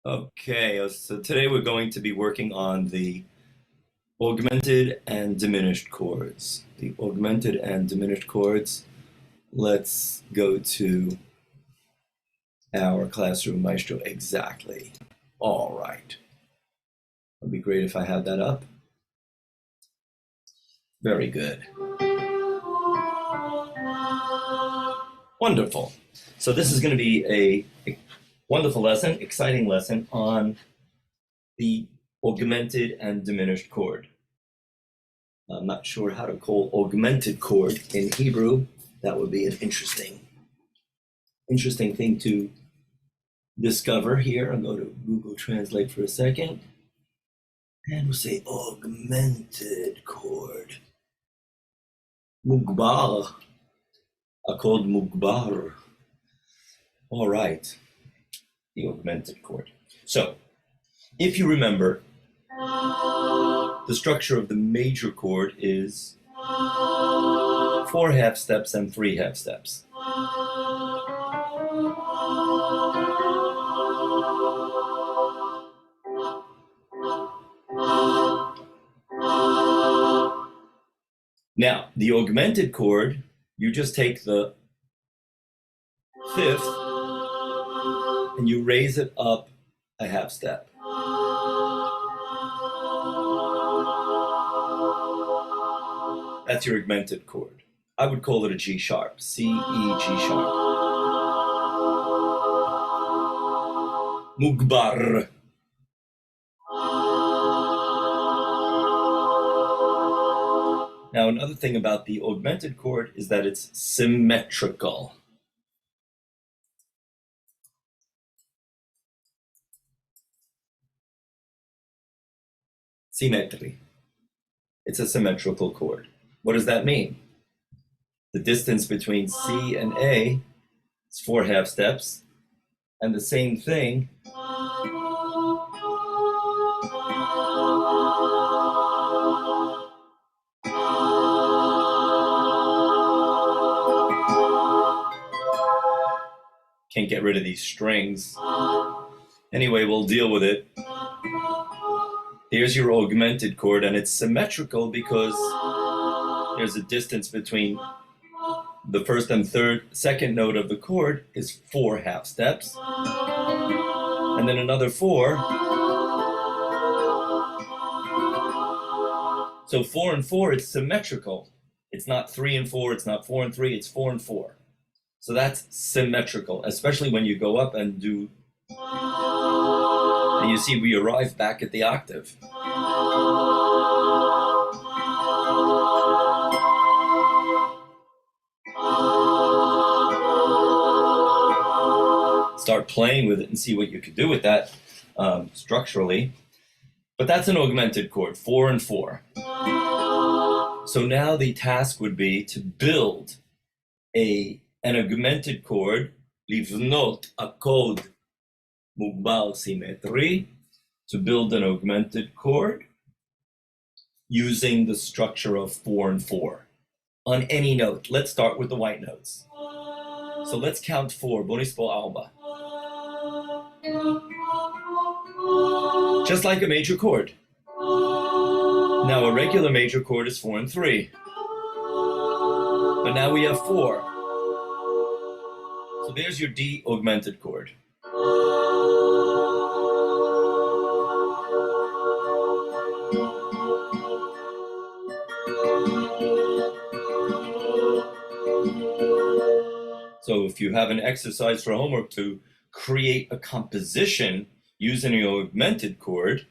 Okay, so today we're going to be working on the augmented and diminished chords. The augmented and diminished chords. Let's go to our classroom maestro exactly. All right. It'd be great if I had that up. Very good. Wonderful. So this is going to be a wonderful lesson, exciting lesson on the augmented and diminished chord. I'm not sure how to call augmented chord in Hebrew. That would be an interesting thing to discover here. I'll go to Google Translate for a second. And we'll say augmented chord. Mugbar. Called mugbar. All right. The augmented chord. So, if you remember, the structure of the major chord is 4 half steps and 3 half steps. Now, the augmented chord, you just take the 5th and you raise it up a half step. That's your augmented chord. I would call it a G sharp, C, E, G sharp. Mugbar. Now, another thing about the augmented chord is that it's symmetrical. Symmetry. It's a symmetrical chord. What does that mean? The distance between C and A is 4 half steps, and the same thing can't get rid of these strings. Anyway, we'll deal with it. Here's your augmented chord, and it's symmetrical because there's a distance between the first and second note of the chord is 4 half steps, and then another 4. So 4 and 4, it's symmetrical. It's not 3 and 4, it's not 4 and 3, it's 4 and 4. So that's symmetrical, especially when you go up and do, and you see we arrive back at the octave. Start playing with it and see what you could do with that structurally. But that's an augmented chord, 4 and 4. So now the task would be to build an augmented chord, livnot a code mugbar symmetry, to build an augmented chord using the structure of 4 and 4 on any note. Let's start with the white notes. So let's count 4. Bonispo alba. Just like a major chord. Now a regular major chord is 4 and 3. But now we have 4. So there's your D augmented chord. So if you have an exercise for homework to create a composition using your augmented chord,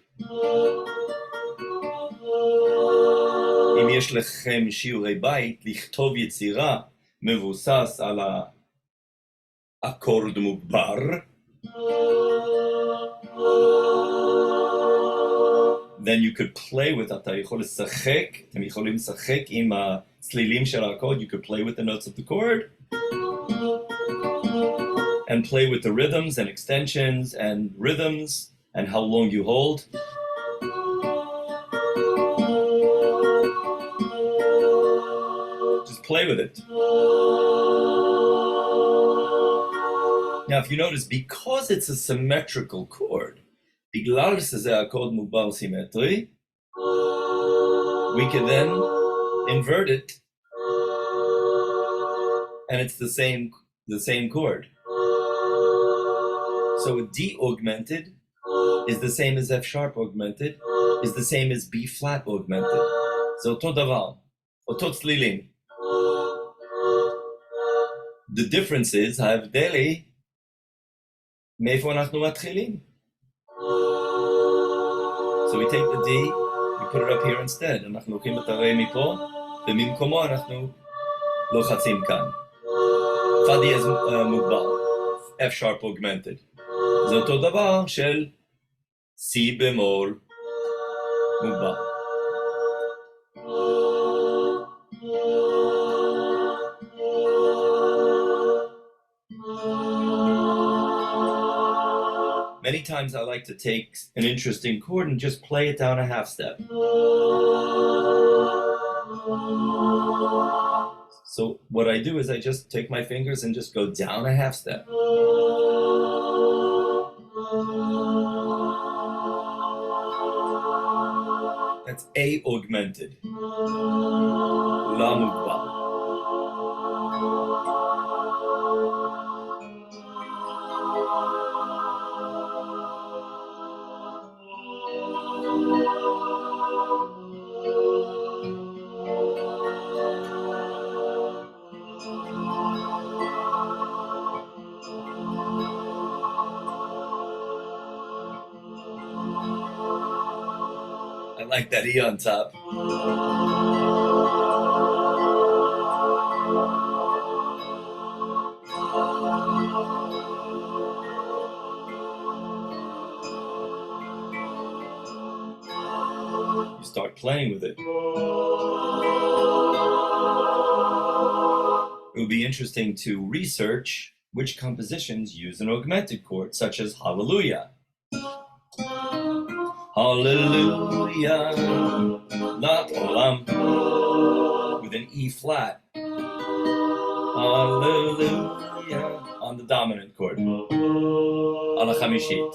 אם יש לכם שיעורי בית, לכתוב יצירה מבוסס על האקורד מוגבר, then you could play with, אתם יכולים לשחק עם הצלילים של האקורד, you could play with the notes of the chord, and play with the rhythms and extensions and rhythms and how long you hold. Just play with it. Now, if you notice, because it's a symmetrical chord, בגלל שזה אקורד מוגבל סימטרי, we can then invert it, and it's the same chord. So a D augmented is the same as F sharp augmented, is the same as B flat augmented. זה אותו דבר, אותו צלילים. The difference is, ההבדל היא, מאיפה אנחנו מתחילים. So we take the D, we put it up here instead. אנחנו לוקחים את הרי מפה, וממקומו אנחנו לוחצים כאן. פא דיאז מוגבל, F sharp augmented. זה אותו דבר של C במול מוגבל. Many times I like to take an interesting chord and just play it down a half step. So what I do is I just take my fingers and just go down a half step. That's A augmented. La mugba. I like that E on top. You start playing with it. It would be interesting to research which compositions use an augmented chord, such as Hallelujah. Hallelujah, not olam, with an E flat. Hallelujah, on the dominant chord. Ala chamishit.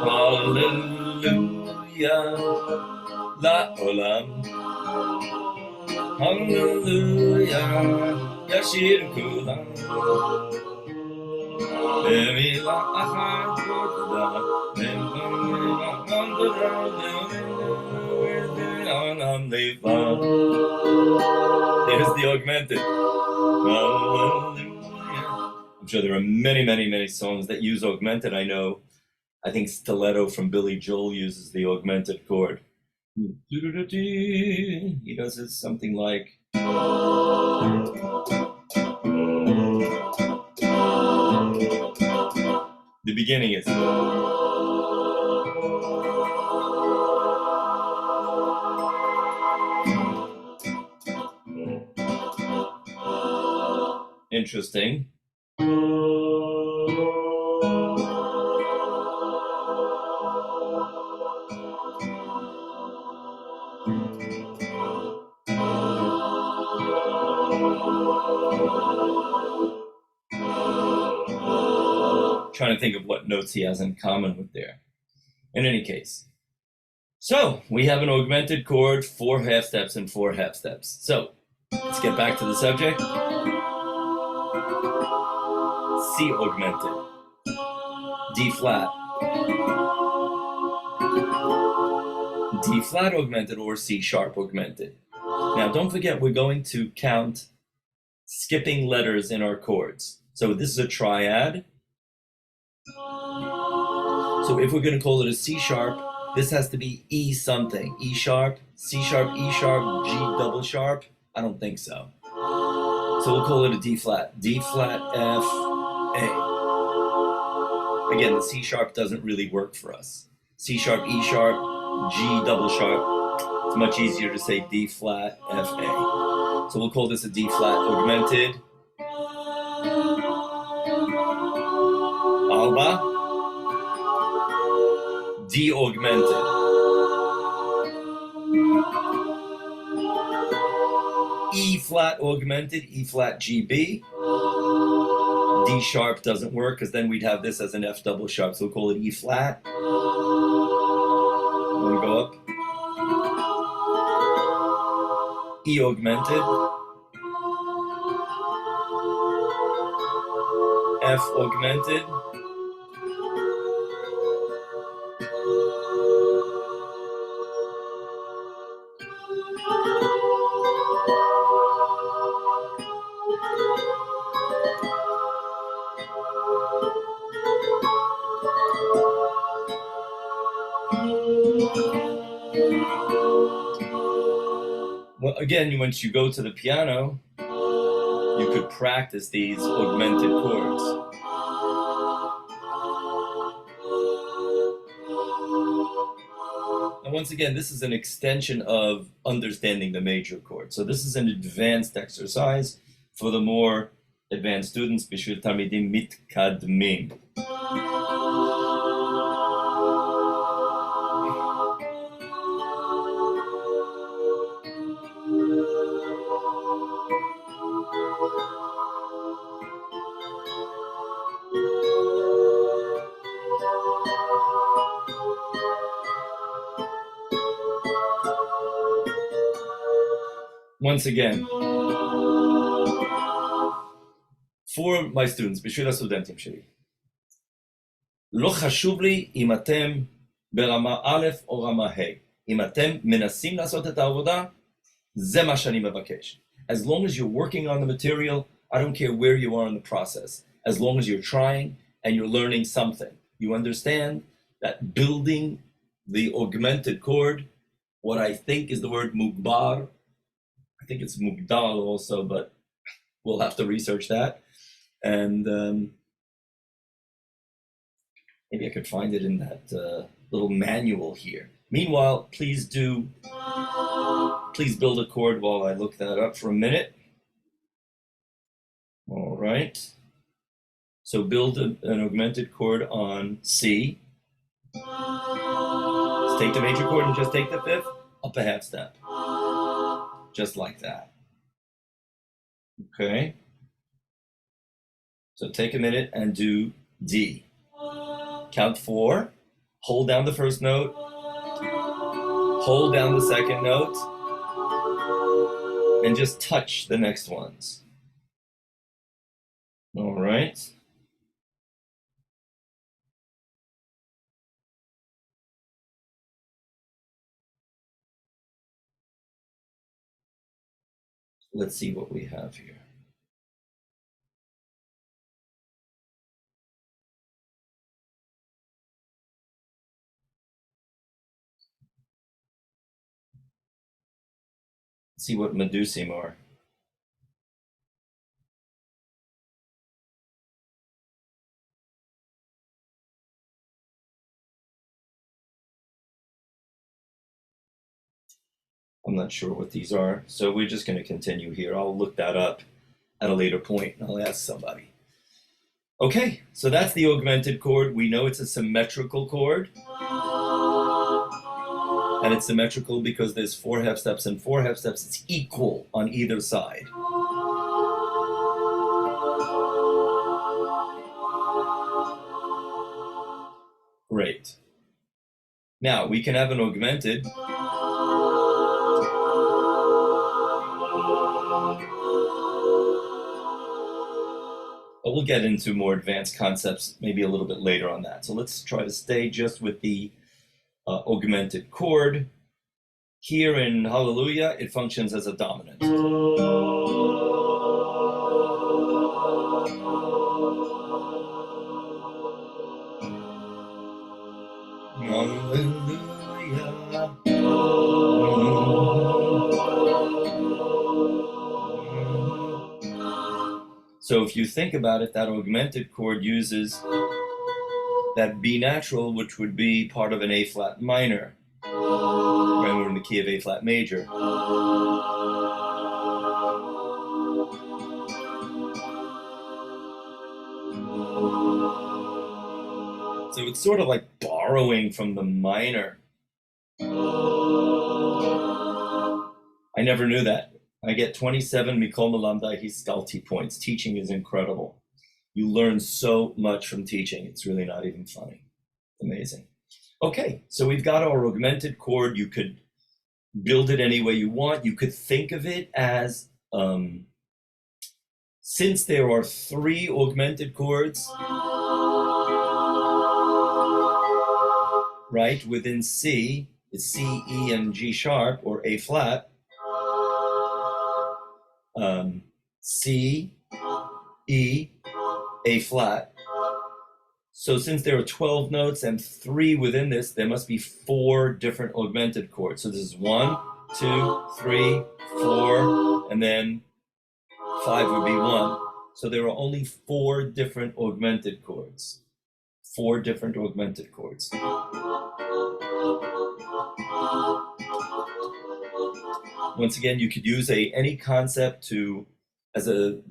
Hallelujah, la olam. Hallelujah, yashir kulam. Bemila achad koda, there's the augmented. I'm sure there are many songs that use augmented. I think Stiletto from Billy Joel uses the augmented chord. He does it something like the beginning is interesting. Trying to think of what notes he has in common with there. In any case, so we have an augmented chord, 4 half steps and 4 half steps. So let's get back to the subject. C augmented, D flat, D flat augmented, or C sharp augmented. Now don't forget, we're going to count skipping letters in our chords. So this is a triad. So if we're going to call it a C sharp, this has to be E something. E sharp, C sharp, E sharp, G double sharp? I don't think so. So we'll call it a D flat. D flat, F, A. Again, the C sharp doesn't really work for us. C sharp, E sharp, G double sharp. It's much easier to say D flat, F, A. So we'll call this a D flat augmented. Alba. D augmented. E flat augmented, E flat GB. D sharp doesn't work because then we'd have this as an F double sharp, so we'll call it E flat. I'm gonna go up. E augmented. F augmented. Well, again, once you go to the piano, you could practice these augmented chords. And once again, this is an extension of understanding the major chord. So this is an advanced exercise for the more advanced students, בשביל תלמידים מתקדמים. Once again, for my students, בשביל הסטודנטים שלי, לא חשוב לי אם אתם ברמה א' או רמה ה'. אם אתם מנסים לעשות את העבודה, זה מה שאני מבקש. As long as you're working on the material, I don't care where you are in the process. As long as you're trying and you're learning something. You understand that building the augmented chord, what I think is the word mugbar, I think it's mugdal also, but we'll have to research that. And maybe I could find it in that little manual here. Meanwhile, please build a chord while I look that up for a minute. All right. So build an augmented chord on C. Let's take the major chord and just take the fifth, up a half step. Just like that. Okay. So take a minute and do D. Count 4, hold down the first note, hold down the second note, and just touch the next ones. All right. Let's see what we have here. Let's see what medusim are. I'm not sure what these are, so we're just going to continue here. I'll look that up at a later point and I'll ask somebody. Okay, so that's the augmented chord. We know it's a symmetrical chord. And it's symmetrical because there's 4 half steps and 4 half steps. It's equal on either side. Great. Now we can have an augmented. But we'll get into more advanced concepts maybe a little bit later on that. So let's try to stay just with the augmented chord. Here in Hallelujah, it functions as a dominant. Hallelujah. So if you think about it, that augmented chord uses that B natural, which would be part of an A flat minor. Right, we're in the key of A flat major. So it's sort of like borrowing from the minor. I never knew that. I get 27 Mikol Malamdai Hiskalti points. Teaching is incredible. You learn so much from teaching. It's really not even funny. Amazing. Okay, so we've got our augmented chord. You could build it any way you want. You could think of it as, since there are 3 augmented chords, right, within C, it's C, E, and G sharp, or A flat. C, E, A flat. So since there are 12 notes and 3 within this, there must be 4 different augmented chords. So this is 1, 2, 3, 4, and then 5 would be 1. So there are only 4 different augmented chords. 4 different augmented chords. Once again, you could use any concept as a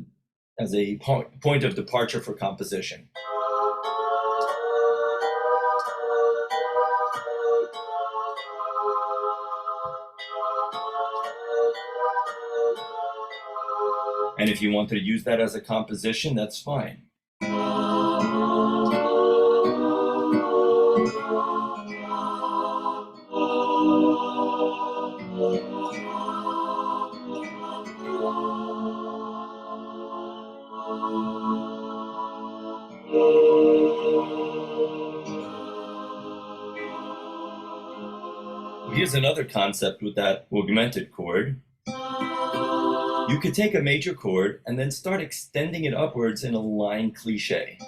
point of departure for composition. And if you wanted to use that as a composition, that's fine. Here's another concept with that augmented chord. You could take a major chord and then start extending it upwards in a line cliche.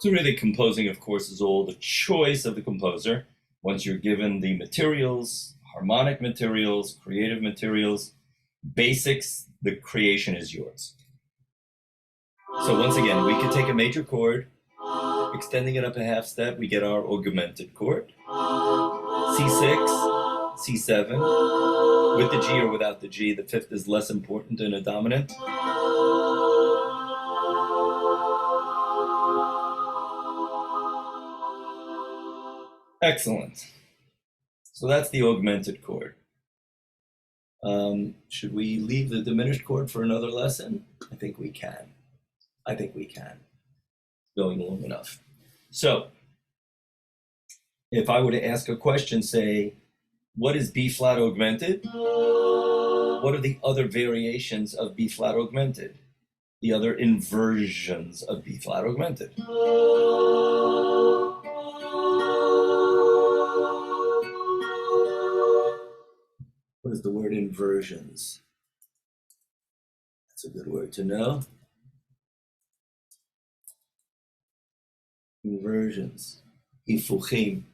So really, composing, of course, is all the choice of the composer. Once you're given the materials, harmonic materials, creative materials, basics, the creation is yours. So once again, we could take a major chord, extending it up a half step, we get our augmented chord. C6, C7, with the G or without the G. The 5th is less important in a dominant. Excellent. So that's the augmented chord. Should we leave the diminished chord for another lesson? I think we can. Going long enough. So, if I were to ask a question, say, what is B flat augmented? What are the other variations of B flat augmented? The other inversions of B flat augmented? What is the word inversions? That's a good word to know. Inversions. Hifuchim.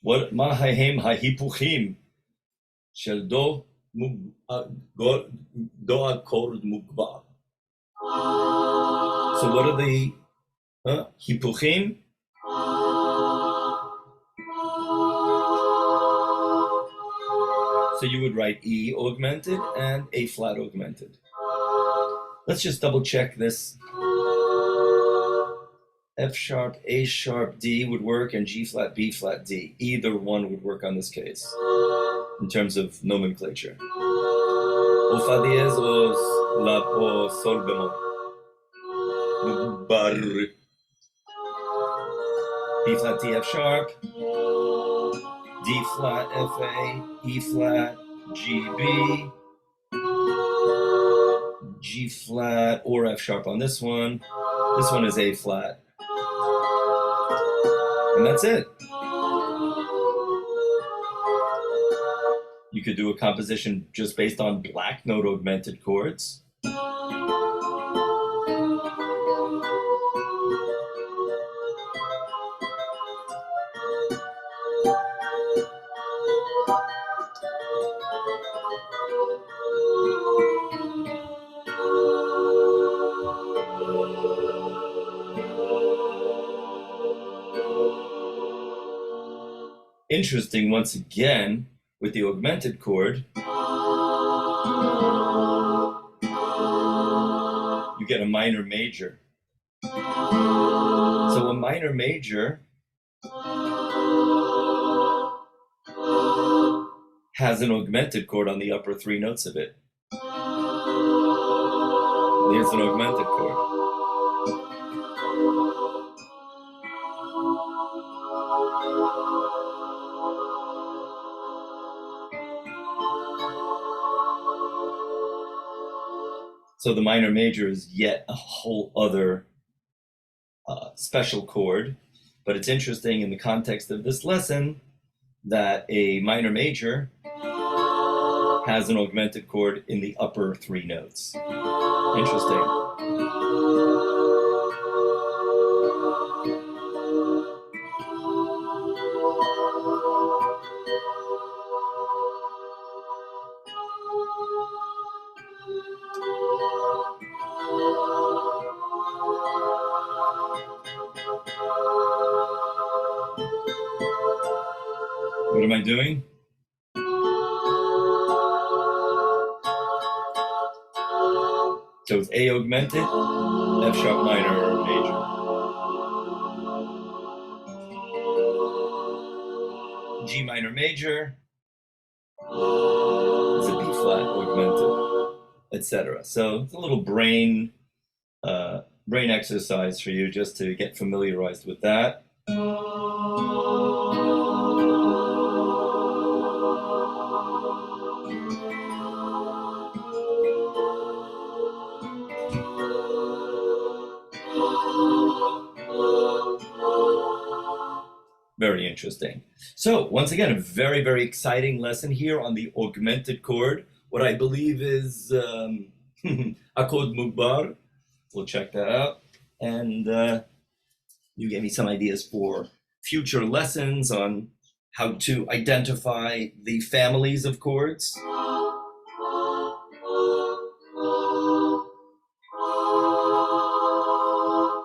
What mahahem hahipuchim shel do accord mugbar. So what are the hipuchim? So you would write E augmented and A flat augmented. Let's just double check this. F sharp, A sharp, D would work, and G flat, B flat, D. Either one would work on this case in terms of nomenclature. O fa diez o sol bemol. Bar. B flat, D, F sharp. D flat, F A, E flat, G B. G flat or F sharp on this one. This one is A flat. And that's it. You could do a composition just based on black note augmented chords. Interesting, once again, with the augmented chord, you get a minor major. So a minor major has an augmented chord on the upper three notes of it. Here's an augmented chord. So the minor major is yet a whole other special chord, but it's interesting in the context of this lesson that a minor major has an augmented chord in the upper three notes. Interesting. What am I doing? So it's A augmented, F sharp minor or major. G minor major is a B flat augmented, etc. So it's a little brain exercise for you just to get familiarized with that. Very interesting. So once again, a very, very exciting lesson here on the augmented chord. What I believe is a chord mugbar. We'll check that out. And you gave me some ideas for future lessons on how to identify the families of chords.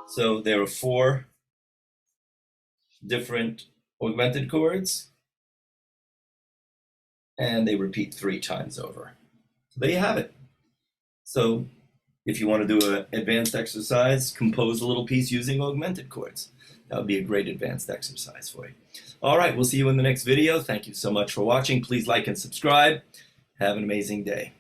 So there are 4 different augmented chords, and they repeat 3 times over. So there you have it. So if you want to do an advanced exercise, compose a little piece using augmented chords. That would be a great advanced exercise for you. All right, we'll see you in the next video. Thank you so much for watching. Please like and subscribe. Have an amazing day.